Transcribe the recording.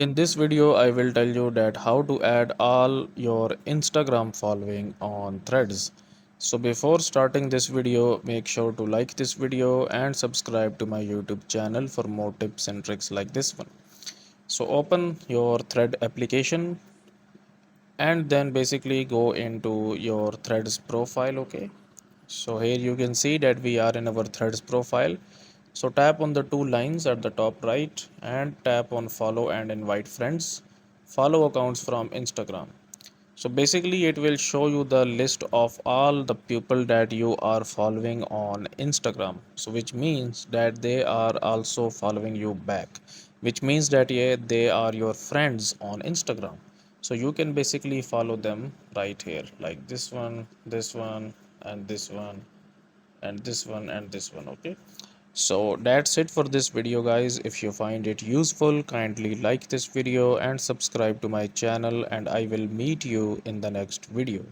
In this video, I will tell you that how to add all your Instagram following on Threads. So before starting this video, make sure to like this video and subscribe to my YouTube channel for more tips and tricks like this one. So open your Thread application and then basically go into your Threads profile, okay? So here you can see that we are in our Threads profile. So tap on the two lines at the top right and tap on follow and invite friends, follow accounts from Instagram. So basically it will show you the list of all the people that you are following on Instagram. So which means that they are also following you back, which means that yeah, they are your friends on Instagram. So you can basically follow them right here, like this one, and this one, and this one, and this one, okay? So that's it for this video guys. If you find it useful, kindly like this video and subscribe to my channel, and I will meet you in the next video.